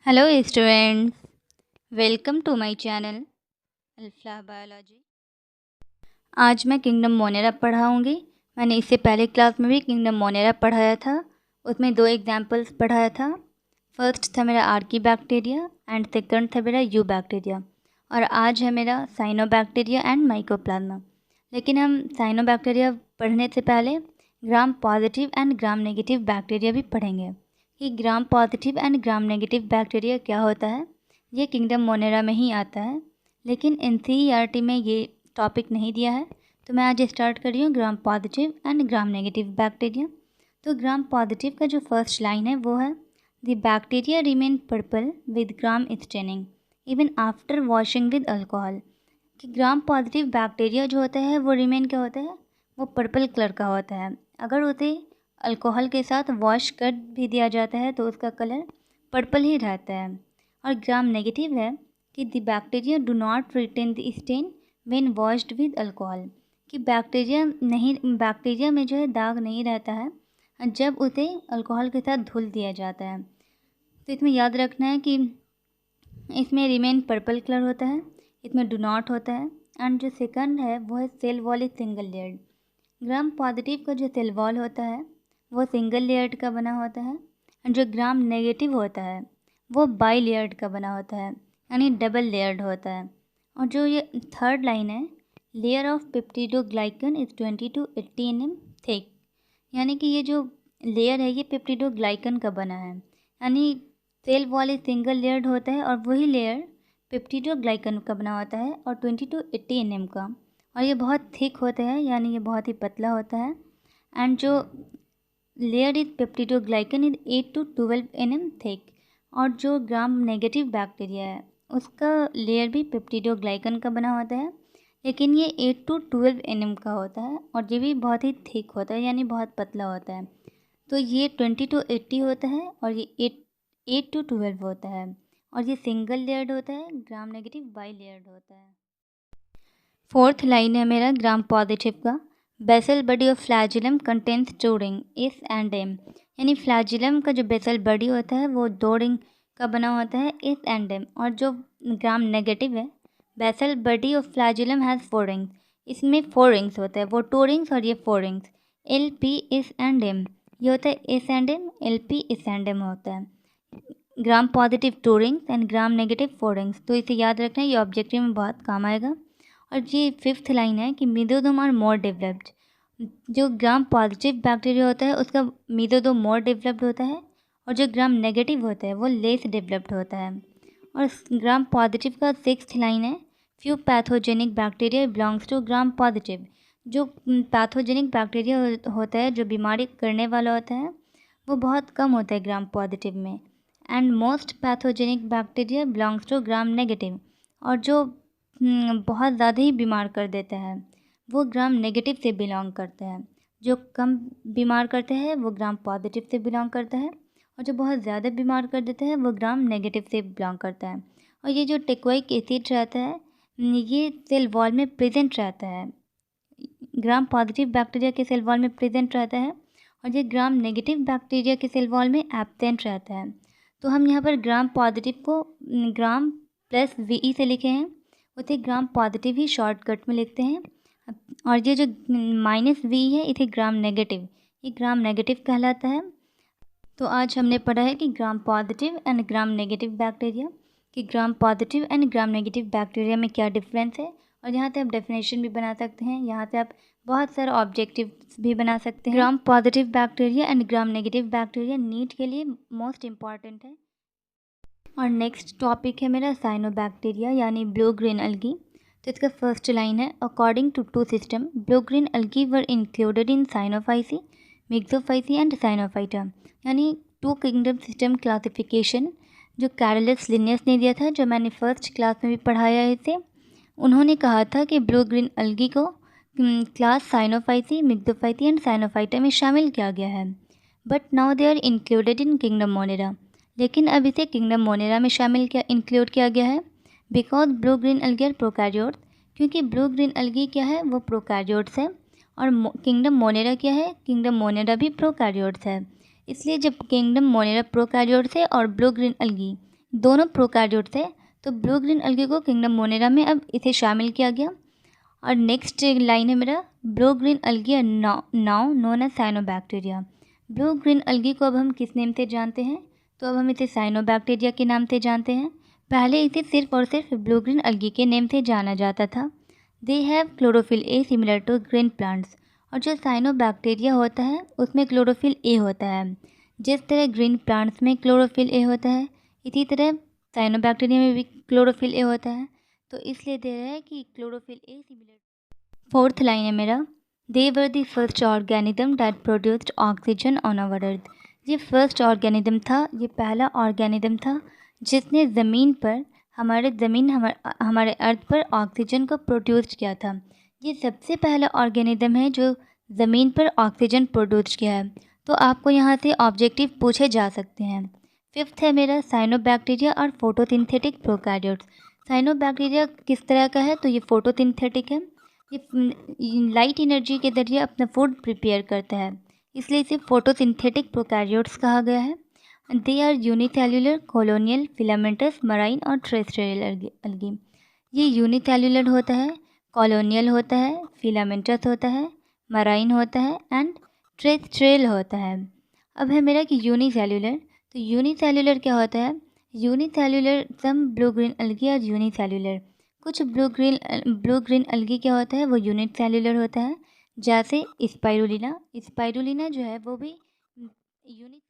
Hello students, welcome to my channel alpha biology. आज मैं kingdom Monera पढ़ाऊंगी। मैंने इससे पहले क्लास में भी किंगडम मोनेरा पढ़ाया था। उसमें दो एग्जाम्पल्स पढ़ाया था। फर्स्ट था मेरा आर्की बैक्टीरिया एंड सेकंड था मेरा यू बैक्टीरिया। और आज है मेरा साइनोबैक्टीरिया एंड माइकोप्लाज्मा। लेकिन हम साइनोबैक्टीरिया पढ़ने से पहले ग्राम positive and gram negative bacteria भी पढ़ेंगे कि gram positive and gram negative bacteria क्या होता है। ये किंगडम मोनेरा में ही आता है, लेकिन एनसीईआरटी में ये टॉपिक नहीं दिया है। तो मैं आज स्टार्ट कर रही हूँ ग्राम positive and gram negative bacteria. तो ग्राम पॉजिटिव का जो फर्स्ट लाइन है वो है the bacteria remain purple with gram staining even after washing with alcohol. कि ग्राम पॉजिटिव बैक्टीरिया जो होता है वो रिमेन क्या होता है, वो पर्पल कलर का होता है। अगर उसे अल्कोहल के साथ वॉश कर भी दिया जाता है तो उसका कलर पर्पल ही रहता है। और ग्राम नेगेटिव है कि the bacteria do not retain the stain when washed with alcohol. कि बैक्टीरिया में जो है दाग नहीं रहता है जब उसे अल्कोहल के साथ धुल दिया जाता है। तो इसमें याद रखना है कि इसमें रिमेन पर्पल कलर होता है, इसमें डू नॉट होता है। एंड जो सेकंड है वो है cell wall is single layered. Gram positive का जो सेल वॉल होता है वो सिंगल लेयर्ड का बना होता है। एंड जो ग्राम नेगेटिव होता है वो बाई लेयर्ड का बना होता है, यानी डबल लेयर्ड होता है। और जो ये थर्ड लाइन है, layer of peptidoglycan is 20 to 80 mm thick. यानी कि ये जो लेयर है ये पेप्टिडोग्लाइकन का बना है, यानी सेल वॉल एक सिंगल लेयर्ड होता है और वही लेयर पेप्टिडोग्लाइकन का बना होता है और 20 to 80 mm का। और ये बहुत थिक होता है, यानी ये बहुत ही पतला होता है। एंड जो layer is peptidoglycan is 8 to 12 mm thick. और जो ग्राम नेगेटिव बैक्टीरिया है उसका लेयर भी पेप्टिडोग्लाइकन का बना होता है, लेकिन ये 8 to 12 mm का होता है और ये भी बहुत ही थिक होता है, यानी बहुत पतला होता है। तो ये 20 to 80 होता है और ये 8 to 12 होता है। और ये सिंगल लेयर्ड होता है, ग्राम नेगेटिव बाई लेयर्ड होता है। फोर्थ लाइन है मेरा ग्राम पॉजिटिव का, basal body of flagellum contains two ring S and M. यानी फ्लैजिलम का जो बेसल बॉडी होता है वो दो रिंग का बना होता है, एस एंड एम। और जो ग्राम नेगेटिव है, basal body of flagellum has 4 rings. इसमें 4 रिंग्स होता है, वो 2 रिंग्स और ये 4 rings, L P S and M. ये होता है S and M, L P S and M होता है। Gram positive 2 rings and gram negative 4 rings. तो इसे याद रखना है, ये ऑब्जेक्टिव में बहुत काम आएगा। और ये फिफ्थ लाइन है कि मीजोदोम आर मोर डेवलप्ड। जो ग्राम पॉजिटिव बैक्टीरिया होता है उसका मीजोदोम मोर डेवलप्ड होता है और जो ग्राम नेगेटिव होता है वो लेस डेवलप्ड होता है। और ग्राम पॉजिटिव का सिक्स्थ लाइन है, few pathogenic bacteria belongs to gram positive. जो पैथोजेनिक बैक्टीरिया होता है, जो बीमारी करने वाला होता है, वो बहुत कम होता है ग्राम पॉजिटिव में। And most pathogenic bacteria belongs to gram negative. और जो बहुत ज़्यादा ही बीमार कर देता है वो ग्राम नेगेटिव से बिलोंग करता है। जो कम बीमार करते हैं वो ग्राम पॉजिटिव से बिलोंग करता है और जो बहुत ज़्यादा बीमार कर देता है वो ग्राम नेगेटिव से बिलोंग करता है। और ये जो टेकोइक एसिड रहता है ये सेल वॉल में प्रेजेंट रहता है, ग्राम पॉजिटिव बैक्टीरिया के सेल वॉल में प्रेजेंट रहता है और ये ग्राम नेगेटिव बैक्टीरिया के सेल वॉल में एब्सेंट रहता है। तो हम यहाँ पर ग्राम पॉजिटिव को ग्राम प्लस वी से लिखे हैं, उसे ग्राम पॉजिटिव ही शॉर्टकट में लिखते हैं। और ये जो माइनस वी है इसे ग्राम नेगेटिव, ये ग्राम नेगेटिव कहलाता है। तो आज हमने पढ़ा है कि gram positive and gram negative bacteria, कि gram positive and gram negative bacteria में क्या डिफरेंस है। और यहाँ से आप डेफिनेशन भी बना सकते हैं, यहाँ से आप बहुत सारे ऑब्जेक्टिव्स भी बना सकते हैं। Gram positive bacteria and gram negative bacteria NEET के लिए मोस्ट इम्पॉर्टेंट है। और नेक्स्ट टॉपिक है मेरा साइनोबैक्टीरिया यानी ब्लू ग्रीन अलगी। तो इसका फर्स्ट लाइन है, according to two system blue green algae were included in Cyanophyceae, Myxophyceae and Cyanophyta. यानी टू किंगडम सिस्टम क्लासिफिकेशन जो कैरोलस लिनियस ने दिया था, जो मैंने फर्स्ट क्लास में भी पढ़ाया है इसे। उन्होंने कहा था कि ब्लू ग्रीन अलगी को class cyanophyceae, Myxophyceae and cyanophyta में शामिल किया गया है। But now they are included in kingdom monera. लेकिन अब इसे किंगडम मोनेरा में इंक्लूड किया गया है because blue green algae are prokaryotes. क्योंकि ब्लू ग्रीन अलगी क्या है, वो प्रोकैरियोट्स है। और किंगडम मोनेरा क्या है, किंगडम मोनेरा भी प्रोकैरियोट्स है। इसलिए जब किंगडम मोनेरा प्रोकैरियोट्स है और ब्लू ग्रीन अलगी दोनों प्रोकैरियोट थे। तो ब्लू ग्रीन अलगी को किंगडम मोनेरा में अब इसे शामिल किया गया। और नेक्स्ट लाइन है मेरा, blue green algae are now known as cyanobacteria. Blue green algae को अब हम किस नेम से जानते हैं? तो अब हम इसे साइनोबैक्टीरिया के नाम से जानते हैं। पहले इसे सिर्फ और सिर्फ ब्लू ग्रीन अलगी के नेम से जाना जाता था। They have chlorophyll A similar to green plants. और जो साइनोबैक्टीरिया होता है उसमें क्लोरोफिल ए होता है। जिस तरह ग्रीन प्लांट्स में क्लोरोफिल ए होता है, इसी तरह साइनोबैक्टीरिया में भी क्लोरोफिल ए होता है। तो इसलिए दे रहा है कि क्लोरोफिल ए सिमिलर। फोर्थ लाइन है मेरा, they were the first organism that produced oxygen on our earth. ये फर्स्ट ऑर्गेनिज्म था, ये पहला ऑर्गेनिज्म था जिसने ज़मीन पर हमारे अर्थ पर ऑक्सीजन को प्रोड्यूस किया था। ये सबसे पहला ऑर्गेनिज्म है जो ज़मीन पर ऑक्सीजन प्रोड्यूस किया है। तो आपको यहाँ से ऑब्जेक्टिव पूछे जा सकते हैं। फिफ्थ है मेरा, साइनोबैक्टीरिया और फोटोसिंथेटिक प्रोकैरियोट्स। साइनोबैक्टीरिया किस तरह का है? तो ये फोटोसिंथेटिक है। ये लाइट एनर्जी के जरिए अपना फूड प्रिपेयर करता है, इसलिए इसे फोटोसिंथेटिक प्रोकैरियोट्स कहा गया है। They are unicellular, colonial, filamentous, marine और टेरेस्ट्रियल अलगी। ये यूनिसेल्युलर होता है, कॉलोनियल होता है, फिलामेंटस होता है, मराइन होता है एंड टेरेस्ट्रियल होता है। अब है मेरा कि यूनिसेल्युलर। तो यूनिसेल्युलर क्या होता है? Unicellular, some blue green algae are unicellular. कुछ ब्लू ग्रीन अलगी क्या होता है? वो यूनिसेल्युलर होता है, जैसे स्पाइरुलिना जो है वो भी uni.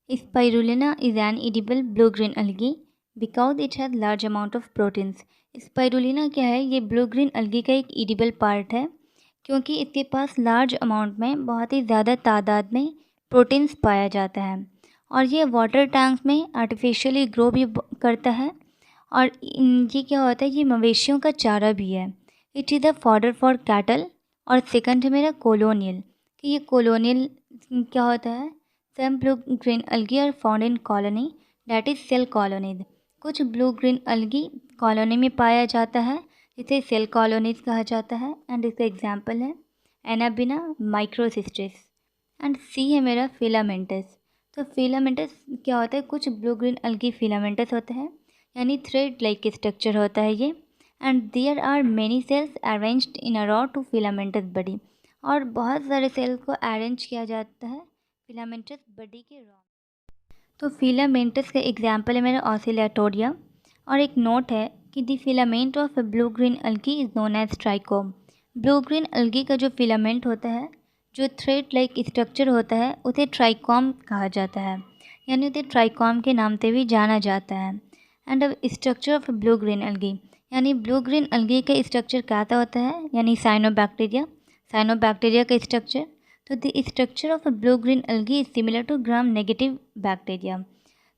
Spirulina is an edible blue-green algae because it has large amount of proteins. Spirulina क्या है? ये ब्लू ग्रीन अलगी का एक एडिबल पार्ट है क्योंकि इसके पास लार्ज अमाउंट में, बहुत ही ज़्यादा तादाद में प्रोटीन्स पाया जाता है। और ये वाटर टैंक्स में आर्टिफिशियली ग्रो भी करता है। और ये क्या होता है? ये मवेशियों का चारा भी है। It is a fodder for cattle. और सेकंड है मेरा कॉलोनियल, कि ये कॉलोनियल क्या होता है? Some blue green algae are found in colony, that is cell colonies. कुछ ब्लू ग्रीन अलगी कॉलोनी में पाया जाता है, जिसे सेल कॉलोनीज कहा जाता है। एंड इसका एग्जाम्पल है एनाबिना, माइक्रोसिस्टिस। एंड सी है मेरा फिलामेंटस। तो फिलामेंटस क्या होता है? कुछ ब्लू ग्रीन अलगी फिलामेंटस होता है, यानी थ्रेड लाइक स्ट्रक्चर होता है ये। And there are many cells arranged in a row to filamentous body. और बहुत सारे सेल्स को अरेंज किया जाता है फिलामेंटस बॉडी के रॉ। तो फिलामेंटस का एग्जाम्पल है मेरा ऑसिलेटोरिया। और एक नोट है कि the filament of blue green algae is known as trichome. Blue green algae का जो फिलामेंट होता है, जो थ्रेड लाइक स्ट्रक्चर होता है, उसे ट्राइकॉम कहा जाता है, यानी उसे ट्राइकॉम के नाम से भी जाना जाता है। एंड अब स्ट्रक्चर ऑफ ब्लू ग्रीन अलगी, यानी ब्लू ग्रीन अलगी का स्ट्रक्चर कैसा होता है? यानी साइनोबैक्टीरिया का स्ट्रक्चर। तो the structure of blue green algae is similar to gram negative bacteria.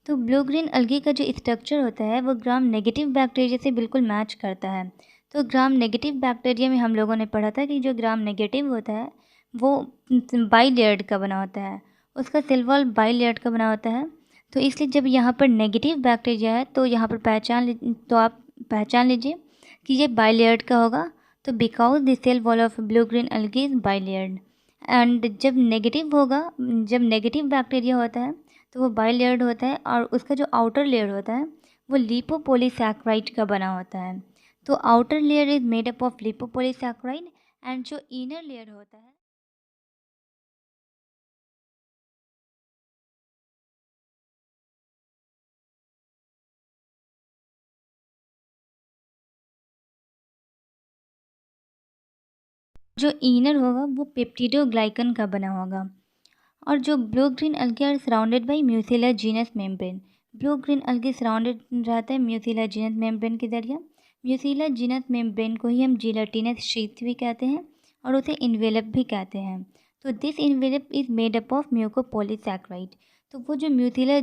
तो ब्लू ग्रीन अलगी का जो स्ट्रक्चर होता है वो ग्राम नेगेटिव बैक्टीरिया से बिल्कुल मैच करता है। तो ग्राम नेगेटिव बैक्टीरिया में हम लोगों ने पढ़ा था कि जो ग्राम नेगेटिव होता है वो बाई लेयर्ड का बना होता है, उसका सेल वॉल बाई लेयर्ड का बना होता है। तो इसलिए जब यहाँ पर नेगेटिव बैक्टीरिया है तो यहाँ पर आप पहचान लीजिए कि ये बाई लेयर्ड का होगा। तो because the cell wall of blue green algae is bi layered. And जब नेगेटिव बैक्टीरिया होता है तो वो बाई लेयर्ड होता है, और उसका जो आउटर लेयर होता है वो लिपोपोलीसैकेराइड का बना होता है। तो outer layer is made up of lipopolysaccharide and जो इनर लेयर होता है वो पेप्टिडोग्लाइकन का बना होगा। और जो blue green algae are surrounded by mucilaginous membrane. Blue green algae surrounded रहता है म्यूसिला जीनस मेम्ब्रेन के जरिए। म्यूसिला जीनस मेम्ब्रेन को ही हम जिलेटिनस शीथ भी कहते हैं और उसे इन्वेलप भी कहते हैं। तो this envelope is made up of mucopolysaccharide. तो वो जो म्यूसिला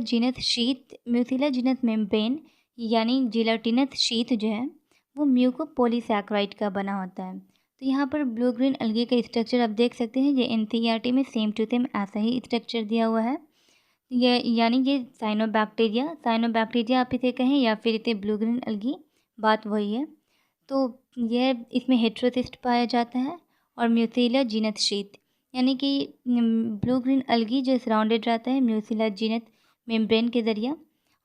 जीनस मेम्ब्रेन यानी जिलेटिनस शीथ जो है वो म्यूकोपोलीसैकेराइड का बना होता है। तो यहाँ पर ब्लू ग्रीन अलगे का स्ट्रक्चर आप देख सकते हैं, ये एनसीईआरटी में सेम टू सेम ऐसा ही स्ट्रक्चर दिया हुआ है। ये साइनोबैक्टीरिया आप इसे कहें या फिर इसे ब्लू ग्रीन अलगी, बात वही है। तो यह इसमें हेट्रोसिस्ट पाया जाता है और म्यूसिला जीनस शीथ, यानी कि ब्लू ग्रीन अलगी जो सराउंडेड रहता है म्यूसिला जीनस मेम्ब्रेन के ज़रिए।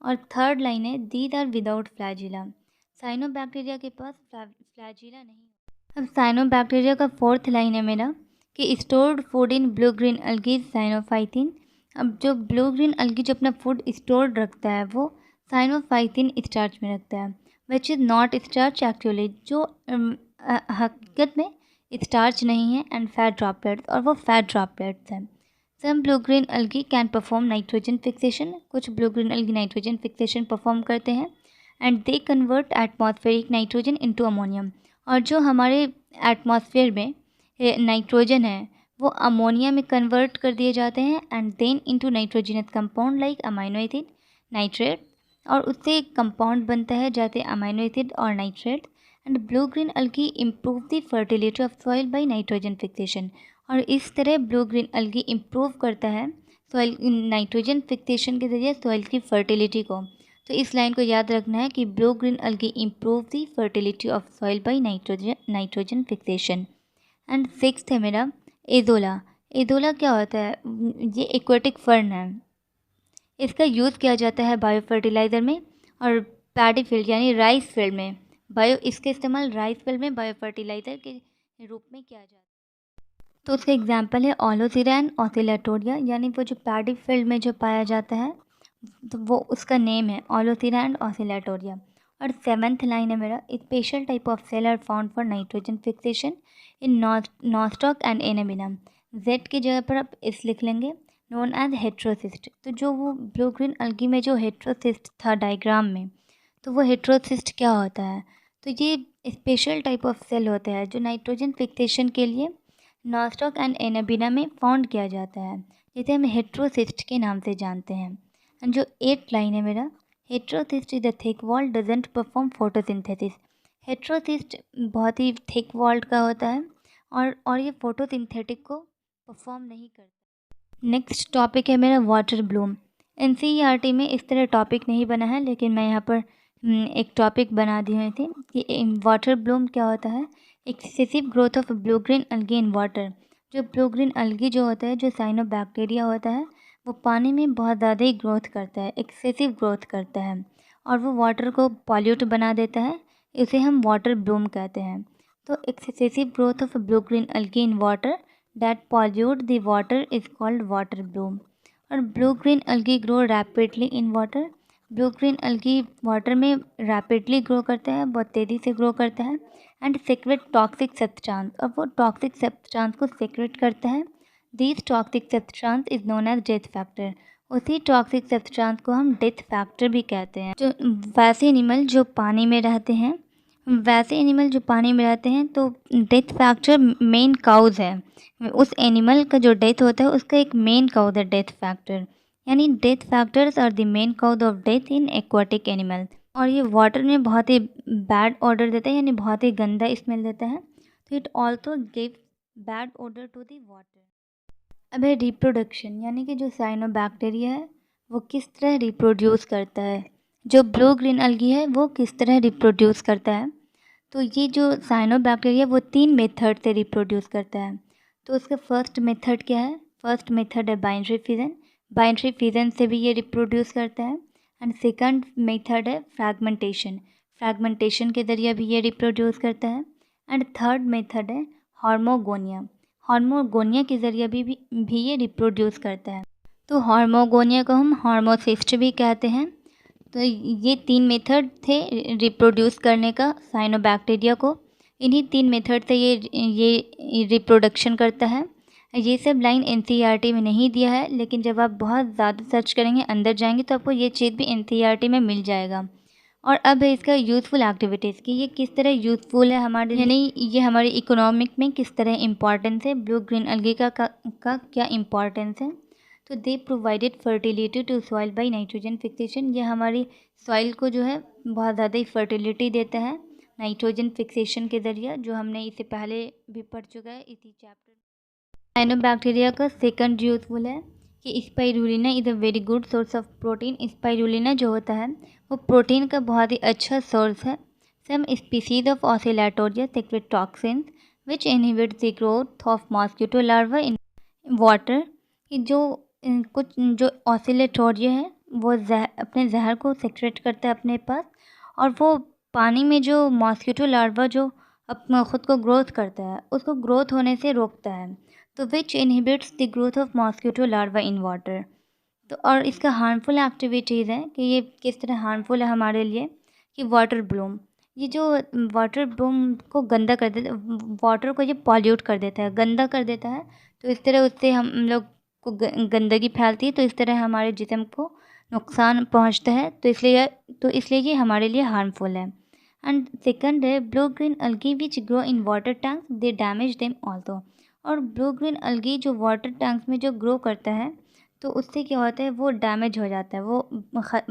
और थर्ड लाइन है these are without flagella. Cyanobacteria के पास फ्लैजिला नहीं। अब साइनोबैक्टीरिया का फोर्थ लाइन है मेरा कि stored food in blue green algae cyanophycin. अब जो ब्लू ग्रीन अलगी जो अपना फूड स्टोर्ड रखता है वो साइनोफाइथिन स्टार्च में रखता है, which is not starch actually, जो हकीकत में स्टार्च नहीं है, एंड फैट ड्रॉपलेट्स, और वो फैट ड्रॉपलेट्स हैं। Some blue green algae can perform nitrogen fixation, कुछ blue green algae nitrogen fixation perform करते हैं, and they convert atmospheric nitrogen into ammonium. और जो हमारे एटमॉस्फेयर में नाइट्रोजन है वो अमोनिया में कन्वर्ट कर दिए जाते हैं, and then into nitrogenous compound like amino acid, nitrate, और उससे एक कंपाउंड बनता है जैसे अमाइनो एसिड और nitrate. And blue green algae improve the fertility of soil by nitrogen fixation. और इस तरह ब्लू ग्रीन अलगी इम्प्रूव करता है सॉइल नाइट्रोजन फिक्सेशन के ज़रिए सॉइल की फर्टिलिटी को। तो इस लाइन को याद रखना है कि blue green algae improve the fertility of soil by nitrogen fixation. And sixth है मेरा एजोला। एजोला क्या होता है? ये एक्वेटिक फर्न है, इसका यूज़ किया जाता है बायो फर्टिलाइज़र में और पैडी फील्ड यानी राइस फील्ड में इसका इस्तेमाल राइस फील्ड में बायो फर्टिलाइज़र के रूप में किया जाता है। तो उसका एग्जाम्पल है ओलोसीरा एंड ऑसिलेटोरिया, यानी वो जो पैडी फील्ड में जो पाया जाता है तो वो उसका नेम है ओलोसीरा एंड ऑसिलेटोरिया। और सेवन्थ लाइन है मेरा special type of cell are found for nitrogen fixation in Nostoc and Anabaena. Z की जगह पर आप इस लिख लेंगे, नोन एज हेट्रोसिस्ट। तो जो वो ब्लू ग्रीन अलगी में जो हेट्रोसिस्ट था डायग्राम में, तो वो हेट्रोसिस्ट क्या होता है? तो ये स्पेशल टाइप ऑफ सेल होता है जो नाइट्रोजन फिक्सेशन के लिए नॉस्टॉक एंड एनेबिना में फाउंड किया जाता है, जिसे हम हेट्रोसिस्ट के नाम से जानते हैं। एंड जो 8 लाइन है मेरा heterocyst is the thick wall doesn't perform photosynthesis. Heterocyst बहुत ही थिक वॉल्ड का होता है और ये फोटोसिंथेटिक को परफॉर्म नहीं करता। नेक्स्ट टॉपिक है मेरा वाटर ब्लूम। एनसीईआरटी में इस तरह टॉपिक नहीं बना है, लेकिन मैं यहाँ पर एक टॉपिक बना दी हुई थी कि वाटर ब्लूम क्या होता है। Excessive growth of blue green algae in water. जो ब्लू ग्रीन अलगी जो होता है, जो साइनोबैक्टीरिया होता है, वो पानी में बहुत ज़्यादा ही ग्रोथ करता है, एक्सेसिव ग्रोथ करता है, और वो वाटर को पॉल्यूट बना देता है। इसे हम वाटर ब्लूम कहते हैं। तो excessive growth of blue green algae in water that pollute the water is called water bloom. और blue green algae grow rapidly in water. Blue green algae water में रैपिडली ग्रो करता है, बहुत तेज़ी से ग्रो करता है, एंड सेक्रेट टॉक्सिक सब्सटेंस, और वो टॉक्सिक सब्सटेंस को सेक्रेट करता है। This toxic substance is known as death factor. उसी टॉक्सिक सब्सटेंस को हम डेथ फैक्टर भी कहते हैं। जो वैसे एनिमल जो पानी में रहते हैं तो डेथ फैक्टर मेन काउज है। उस एनिमल का जो डेथ होता है उसका एक मेन काउज है डेथ फैक्टर, यानी death factors are the main cause of death in aquatic animal. और ये वाटर में बहुत ही बैड ऑर्डर देता है, यानी बहुत ही गंदा स्मेल देता है। तो it also give bad odour to the water. अब है रिप्रोडक्शन, यानी कि जो साइनोबैक्टीरिया है वो किस तरह रिप्रोड्यूस करता है, जो ब्लू ग्रीन अलगी है वो किस तरह रिप्रोड्यूस करता है। तो ये जो साइनोबैक्टीरिया वो 3 मेथड से रिप्रोड्यूस करता है। तो उसका फर्स्ट मेथड क्या है? फर्स्ट मेथड है बाइनरी फिजन। बाइनरी फिजन से भी ये रिप्रोड्यूस करता है। एंड सेकंड मेथड है फ्रैगमेंटेशन। फ्रैगमेंटेशन के ज़रिए भी ये रिप्रोड्यूस करता है। एंड थर्ड मेथड है हार्मोगोनिया। हार्मोगोनिया के ज़रिए भी ये रिप्रोड्यूस करता है। तो हार्मोगोनिया को हम हार्मोसिस्ट भी कहते हैं। तो ये 3 मेथड थे रिप्रोड्यूस करने का साइनोबैक्टीरिया को। इन्हीं 3 मेथड से ये रिप्रोडक्शन करता है। ये सब लाइन एनसीईआरटी में नहीं दिया है, लेकिन जब आप बहुत ज़्यादा सर्च करेंगे, अंदर जाएंगे, तो आपको ये चीज़ भी एनसीईआरटी में मिल जाएगा। और अब है इसका यूज़फुल एक्टिविटीज़ कि ये किस तरह यूज़फुल है हमारे, यानी ये हमारी इकोनॉमिक में किस तरह इम्पॉर्टेंस है, ब्लू ग्रीन अलगी का क्या इम्पॉर्टेंस है। तो they provided fertility to soil by nitrogen fixation. ये हमारी सॉइल को जो है बहुत ज़्यादा ही फर्टिलिटी देता है नाइट्रोजन फिक्सेशन के ज़रिए, जो हमने इससे पहले भी पढ़ चुका है इसी चैप्टर। साइनोबैक्टीरिया का सेकंड यूज़फुल है कि spirulina is a very good source of protein. Spirulina जो होता है वो प्रोटीन का बहुत ही अच्छा सोर्स है। Some species of oscillatoria secrete toxins which inhibit the growth of mosquito larva in water. जो कुछ जो ऑसिलेटोरिया है वो अपने जहर को सेक्रेट करता है अपने पास, और वो पानी में जो मॉस्किटो लार्वा जो अपना ख़ुद को ग्रोथ करता है उसको ग्रोथ होने से रोकता है, तो which inhibits the growth of mosquito larva in water. तो और इसका हार्मफुल एक्टिविटीज़ हैं कि ये किस तरह हार्मफुल है हमारे लिए, कि वाटर ब्लूम, ये जो वाटर ब्लूम को गंदा कर देता, वाटर को ये पॉल्यूट कर देता है, गंदा कर देता है। तो इस तरह उससे हम लोग को गंदगी फैलती है, तो इस तरह हमारे जिस्म को नुकसान पहुंचता है, तो इसलिए ये हमारे लिए हार्मफुल है। एंड सेकंड है blue green अलगी which grow in water tanks, they damage them also. और ब्लू ग्रीन अलगी जो वाटर टैंक्स में जो ग्रो करता है, तो उससे क्या होता है, वो डैमेज हो जाता है, वो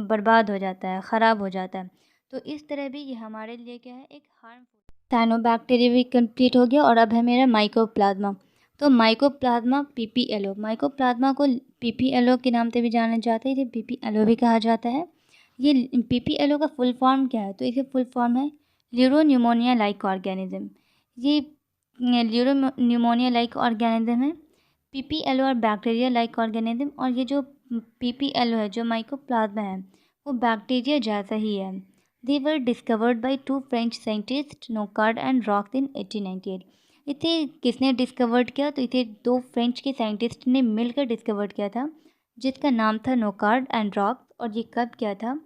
बर्बाद हो जाता है, ख़राब हो जाता है। तो इस तरह भी ये हमारे लिए क्या है, एक हार्मफुल। साइनोबैक्टीरिया भी कंप्लीट हो गया, और अब है मेरा माइकोप्लाज्मा। तो माइकोप्लाज्मा पीपीएलओ, माइकोप्लाज्मा को पीपीएलओ के नाम से भी जाना जाता है, इसे पीपीएलओ भी कहा जाता है। ये पीपीएलओ का फुल फॉर्म क्या है, तो इसका फुल फॉर्म है ल्यूरो न्यूमोनिया लाइक ऑर्गेनिज्म। ये ल्यूरो न्यूमोनिया लाइक ऑर्गेनिज्म है, पीपीएलओ और बैक्टीरिया लाइक ऑर्गेनिज्म। और ये जो पीपीएलओ है, जो माइकोप्लाज्मा है, वो बैक्टीरिया जैसा ही है। They were discovered by 2 French scientist Nocard and Roux in 1898। इसे किसने डिस्कवर्ड किया, तो इसे 2 फ्रेंच के साइंटिस्ट ने मिलकर डिस्कवर्ड किया था, जिसका नाम था नोकार्ड एंड रॉक्स। और ये कब किया था,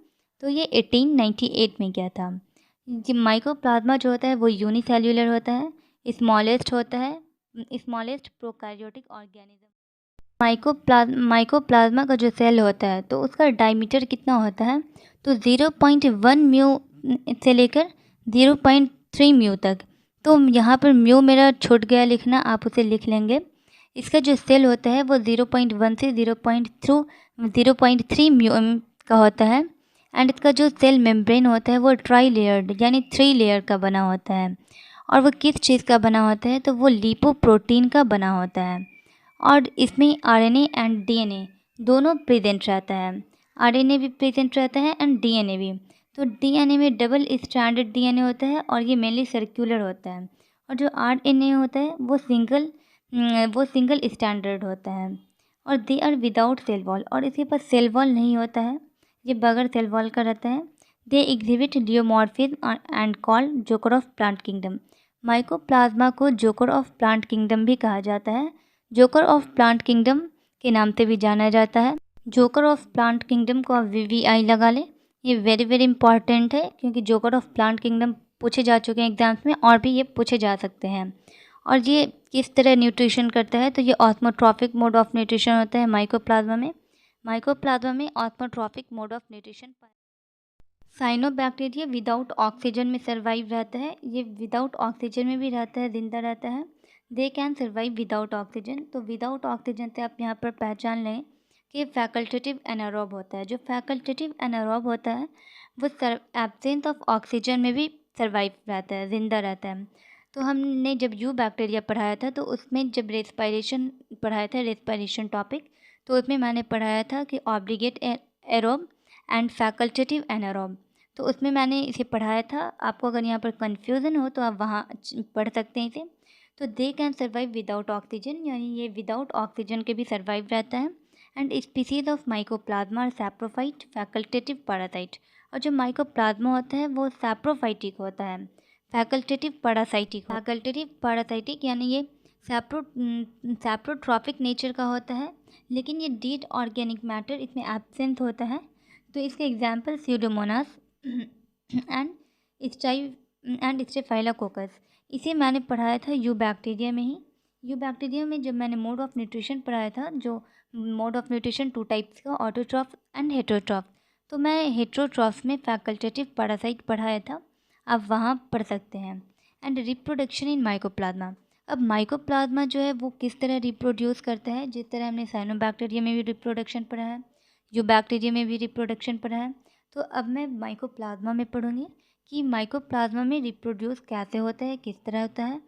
तो ये 1898 में किया था। ये माइकोप्लाज्मा जो होता है वो यूनिसेल्युलर होता है, स्मॉलेस्ट होता है, स्मॉलेस्ट प्रोकैरियोटिक ऑर्गेनिज्म। माइकोप्लाज्मा का जो सेल होता है, तो उसका डायमीटर कितना होता है, तो 0.1 म्यू से लेकर 0.3 म्यू तक। तो यहाँ पर म्यू मेरा छूट गया लिखना, आप उसे लिख लेंगे। इसका जो सेल होता है वो 0.1 से 0.3 म्यू का होता है। एंड इसका जो सेल मेम्ब्रेन होता है वो ट्राई लेयर्ड यानी 3 लेयर का बना होता है। और वो किस चीज़ का बना होता है, तो वो लिपोप्रोटीन का बना होता है। और इसमें आरएनए एंड डीएनए दोनों प्रेजेंट रहता है, आरएनए भी प्रेजेंट रहता है एंड डीएनए भी। तो डीएनए में डबल स्ट्रैंडेड डीएनए होता है, और ये मेनली सर्कुलर होता है। और जो आरएनए होता है वो सिंगल स्टैंडर्ड होता है। और they are without cell wall, और इसके पास सेल वॉल नहीं होता है, ये बगैर सेल वॉल का रहता है। They exhibit pleomorphism and called joker of plant kingdom. Mycoplasma को जोकर ऑफ प्लांट किंगडम भी कहा जाता है, जोकर ऑफ प्लांट किंगडम के नाम से भी जाना जाता है। जोकर ऑफ प्लांट किंगडम को आप वीवीआई लगा लें, ये वेरी वेरी इंपॉर्टेंट है, क्योंकि जोकर ऑफ प्लांट किंगडम पूछे जा चुके हैं एग्जाम्स में, और भी ये पूछे जा सकते हैं। और ये किस तरह न्यूट्रिशन करता है, तो ये ऑस्मोट्रॉफिक मोड ऑफ न्यूट्रिशन होता है माइकोप्लाज्मा में osmotrophic mode of nutrition. Cyanobacteria without oxygen में सर्वाइव रहता है, ये विदाउट ऑक्सीजन में भी रहता है, जिंदा रहता है। They can survive without oxygen. तो विदाउट ऑक्सीजन से आप यहाँ पर पहचान लें कि फैकल्टेटिव एनारोब होता है। जो फैकल्टेटिव एनारोब होता है वो एब्सेंस ऑफ ऑक्सीजन में भी सर्वाइव रहता है, ज़िंदा रहता है। तो हमने जब यू बैक्टीरिया पढ़ाया था, तो उसमें जब रेस्पिरेशन पढ़ाया था, रेस्पिरेशन टॉपिक, तो उसमें मैंने पढ़ाया था कि obligate aerobe and facultative anaerobe. तो उसमें मैंने इसे पढ़ाया था। आपको अगर यहाँ पर कन्फ्यूज़न हो तो आप वहाँ पढ़ सकते हैं इसे। तो they can survive without oxygen, यानी ये विदाउट ऑक्सीजन के भी सर्वाइव रहता है। एंड स्पीसीज ऑफ माइकोप्लाज्मा और सैप्रोफाइट फैकल्टेटिव पैरासाइट। और जो माइकोप्लाज्मा होता है वो सैप्रोफाइटिक होता है, फैकल्टेटिव पैरासाइटिक यानी ये सैप्रोट्रॉपिक नेचर का होता है, लेकिन ये डीड ऑर्गेनिक मैटर इसमें एब्सेंट होता है। तो इसके एग्जाम्पल स्यूडोमोनास एंड स्टेफाइलोकोकस। इसे मैंने पढ़ाया था यू बैक्टीरिया में ही। यू बैक्टीरिया में जब मैंने मोड ऑफ न्यूट्रिशन पढ़ाया था, जो मोड ऑफ न्यूट्रिशन 2 टाइप्स का, ऑटोट्रॉफ एंड हेटरोट्रॉफ। तो मैं हेटरोट्रॉफ में फैकल्टेटिव पैरासाइट पढ़ाया था, आप वहाँ पढ़ सकते हैं। And reproduction in mycoplasma. अब माइकोप्लाज्मा जो है वो किस तरह रिप्रोड्यूस करता है, जिस तरह हमने साइनोबैक्टीरिया में भी रिप्रोडक्शन पढ़ा है, यू बैक्टीरिया में भी रिप्रोडक्शन पढ़ा है। तो अब मैं माइकोप्लाज्मा में पढ़ूँगी कि माइकोप्लाज्मा में रिप्रोड्यूस कैसे होता है, किस तरह होता है।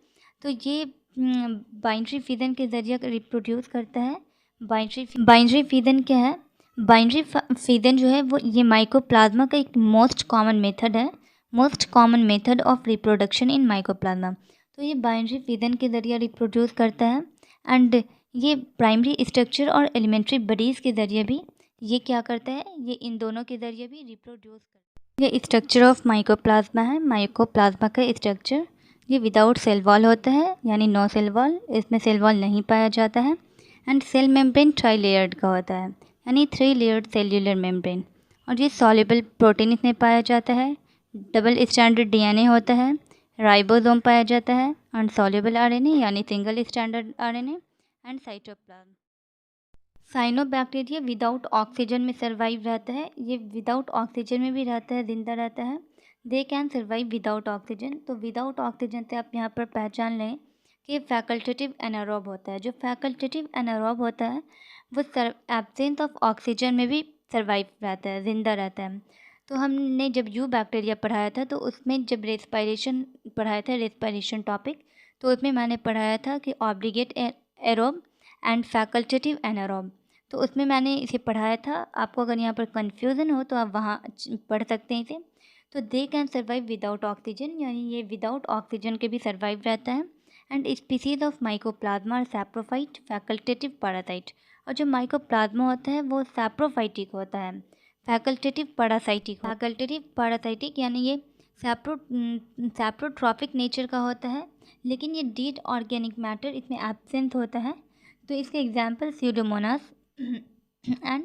तो ये बाइनरी फिजन के ज़रिए रिप्रोड्यूस करता है। बाइनरी फिजन क्या है, बाइनरी फिजन जो है वो ये माइकोप्लाज्मा का एक मोस्ट कॉमन मेथड है, most common method of reproduction in mycoplasma. तो ये बाइनरी फिजन के ज़रिए रिप्रोड्यूस करता है। एंड ये प्राइमरी स्ट्रक्चर और एलिमेंट्री बॉडीज़ के ज़रिए भी ये क्या करता है, ये इन दोनों के ज़रिए भी रिप्रोड्यूस करता है। ये स्ट्रक्चर ऑफ माइकोप्लाज्मा है। माइकोप्लाज्मा का स्ट्रक्चर ये विदाउट सेल वॉल होता है, यानी नो सेल वॉल, इसमें सेल वॉल नहीं पाया जाता है। And cell membrane tri layered का होता है, यानी 3 लेयर्ड सेल्यूलर मेम्ब्रेन। और ये सॉल्युबल प्रोटीन इसमें पाया जाता है। डबल स्टैंडर्ड डीएनए होता है। राइबोसोम पाया जाता है। अनसॉल्युबल आरएनए यानी single standard RNA and cytoplasm. Cyanobacteria without oxygen में सर्वाइव रहता है। ये विदाउट ऑक्सीजन में भी रहता है, जिंदा रहता है। They can survive without oxygen. तो विदाउट ऑक्सीजन से आप यहाँ पर पहचान लें कि फैकल्टेटिव एनारोब होता है। जो फैकल्टेटिव एनारोब होता है वो एब्सेंस ऑफ ऑक्सीजन में भी सर्वाइव रहता है, ज़िंदा रहता है। तो हमने जब यू बैक्टीरिया पढ़ाया था तो उसमें जब रेस्पिरेशन पढ़ाया था, रेस्पिरेशन टॉपिक, तो उसमें मैंने पढ़ाया था कि obligate aerobe and facultative anaerobe. तो उसमें मैंने इसे पढ़ाया था। आपको अगर यहाँ पर कन्फ्यूज़न हो तो आप वहाँ पढ़ सकते हैं इसे। तो they can survive without oxygen, यानी ये विदाउट ऑक्सीजन के भी सर्वाइव रहता है। एंड स्पीसीज ऑफ माइकोप्लाज्मा और सैप्रोफाइट फैकल्टेटिव पैरासाइट। और जो माइकोप्लाज्मा होता है वो सैप्रोफाइटिक होता है, फैकल्टेटिव पैरासाइटिक यानी ये सैप्रोट्रॉपिक नेचर का होता है, लेकिन ये डीड ऑर्गेनिक मैटर इसमें एब्सेंट होता है। तो इसके एग्जाम्पल स्यूडोमोनास एंड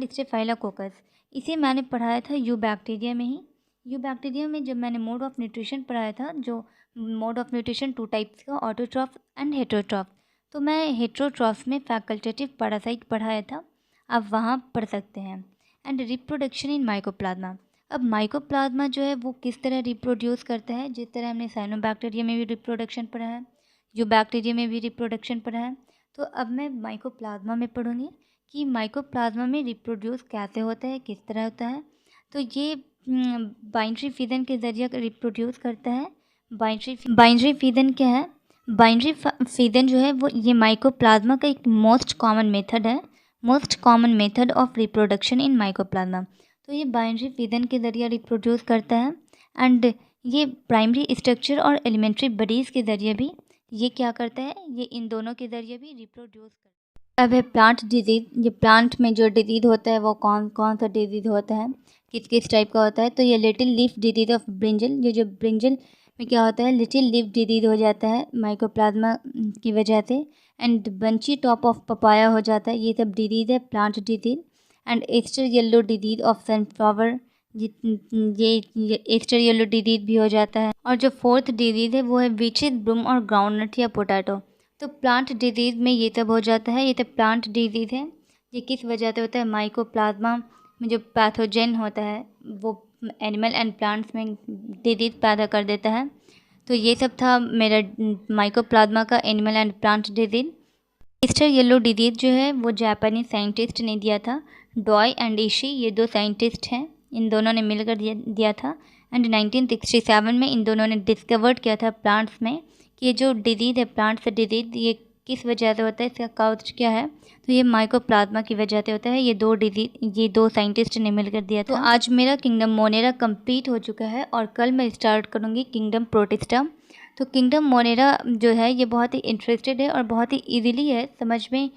स्टेफाइलोकोकस। इसे मैंने पढ़ाया था यू बैक्टीरिया में ही। यू बैक्टीरिया में जब मैंने मोड ऑफ न्यूट्रिशन पढ़ाया था, जो मोड ऑफ न्यूट्रिशन 2 टाइप्स का, ऑटोट्रॉफ एंड हेटरोट्रॉफ। तो मैं हेटरोट्रॉफ में फैकल्टेटिव पैरासाइट पढ़ाया था, आप वहाँ पढ़ सकते हैं। And reproduction in mycoplasma. अब माइकोप्लाज्मा जो है वो किस तरह रिप्रोड्यूस करता है, जिस तरह हमने साइनोबैक्टीरिया में भी रिप्रोडक्शन पढ़ा है, यू बैक्टीरिया में भी रिप्रोडक्शन पढ़ा है। तो अब मैं माइकोप्लाज्मा में पढ़ूँगी कि माइकोप्लाज्मा में रिप्रोड्यूस कैसे होता है, किस तरह होता है। तो ये बाइनरी फिजन के ज़रिए रिप्रोड्यूस करता है। बाइनरी फिजन क्या है? बाइनरी फिजन जो है वो ये माइकोप्लाज्मा का एक मोस्ट कॉमन मेथड है, most common method of reproduction in mycoplasma. तो ये बाइनरी फिजन के ज़रिए रिप्रोड्यूस करता है। एंड ये प्राइमरी स्ट्रक्चर और एलिमेंट्री बॉडीज़ के ज़रिए भी ये क्या करता है, ये इन दोनों के ज़रिए भी रिप्रोड्यूस करता है। अब है प्लांट डिजीज़। ये प्लांट में जो डिजीज़ होता है वो कौन कौन सा डिजीज़ होता है, किस किस टाइप का होता है। तो ये little leaf disease of brinjal, ये जो ब्रिंजल में क्या होता है, लिटिल लीफ डिजीज़ हो जाता है माइकोप्लाज्मा की वजह से। And bunchy top of papaya हो जाता है, ये सब डिजीज़ है plant disease. And aster yellow disease of sunflower, ये एस्टर येलो डिजीज़ भी हो जाता है। और जो फोर्थ डिजीज़ है वो है विचेस ब्रूम और ग्राउंडनट या पोटैटो। तो प्लांट डिजीज़ में ये सब हो जाता है, ये सब प्लांट डिजीज़ है। ये किस वजह से होता है, माइकोप्लाज्मा में जो पैथोजेन होता है वो एनिमल एंड प्लांट्स में डिजीज़ पैदा कर देता है। तो ये सब था मेरा माइकोप्लाज्मा का animal and plant disease. Aster yellow disease जो है वो जापानी साइंटिस्ट ने दिया था, डॉय एंड इशी, ये 2 साइंटिस्ट हैं, इन दोनों ने मिलकर दिया था। एंड 1967 में इन दोनों ने डिस्कवर्ड किया था प्लांट्स में कि ये जो डिजीज़ है, प्लांट्स डिजीज़, ये किस वजह से होता है, इसका काउज क्या है। तो ये माइकोप्लाज्मा की वजह से होता है। ये 2 साइंटिस्ट ने मिलकर दिया था। तो आज मेरा किंगडम मोनेरा कंप्लीट हो चुका है और कल मैं स्टार्ट करूँगी किंगडम प्रोटिस्टा। तो किंगडम मोनेरा जो है ये बहुत ही इंटरेस्टेड है और बहुत ही इजीली है समझ में,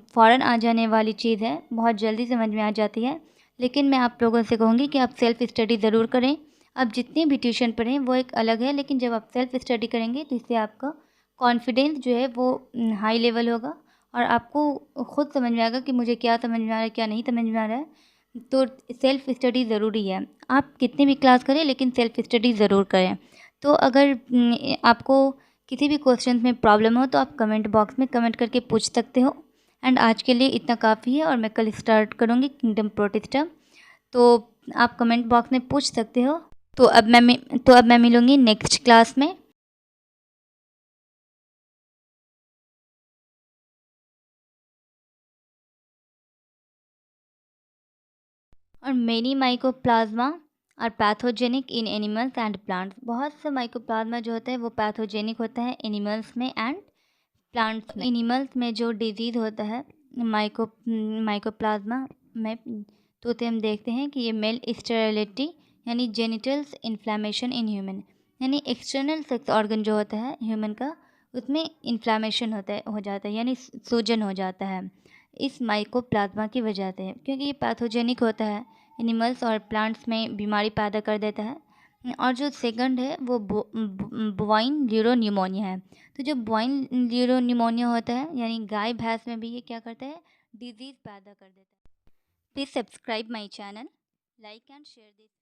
फ़ौरन आ जाने वाली चीज़ है, बहुत जल्दी समझ में आ जाती है। लेकिन मैं आप लोगों से कहूँगी कि आप सेल्फ़ स्टडी ज़रूर करें। आप जितनी भी ट्यूशन पढ़ें वो एक अलग है, लेकिन जब आप सेल्फ़ स्टडी करेंगे तो इससे आपका कॉन्फिडेंस जो है वो हाई लेवल होगा और आपको खुद समझ में आएगा कि मुझे क्या समझ में आ रहा है, क्या नहीं समझ में आ रहा है। तो सेल्फ़ स्टडी ज़रूरी है। आप कितनी भी क्लास करें लेकिन सेल्फ़ स्टडी ज़रूर करें। तो अगर आपको किसी भी क्वेश्चन में प्रॉब्लम हो तो आप कमेंट बॉक्स में कमेंट करके पूछ सकते हो। एंड आज के लिए इतना काफ़ी है और मैं कल स्टार्ट करूँगी किंगडम प्रोटिस्टा। तो आप कमेंट बॉक्स में पूछ सकते हो। तो अब मैं मिलूँगी नेक्स्ट क्लास में। और मेनी माइकोप्लाज्मा और pathogenic in animals and plants. बहुत से माइकोप्लाज्मा जो होता है वो पैथोजेनिक होता है एनिमल्स में एंड प्लांट्स में। एनिमल्स में जो डिजीज़ होता है माइकोप्लाज्मा में, तो उसे हम देखते हैं कि ये मेल स्टेरिलिटी यानी जेनिटल्स इन्फ्लामेशन इन ह्यूमन, यानी एक्सटर्नल सेक्स ऑर्गन जो होता है ह्यूमन का, उसमें इन्फ्लामेशन हो जाता है यानी सूजन हो जाता है। इस माइकोप्लाज्मा की वजह से, क्योंकि ये पैथोजेनिक होता है, एनिमल्स और प्लांट्स में बीमारी पैदा कर देता है। और जो सेकंड है वो बोवाइन न्यूरोनिमोनिया है। तो जो बोवाइन न्यूरोनिमोनिया होता है यानी गाय भैंस में भी ये क्या करता है, डिजीज़ पैदा कर देता है। Please subscribe my channel, like and share this.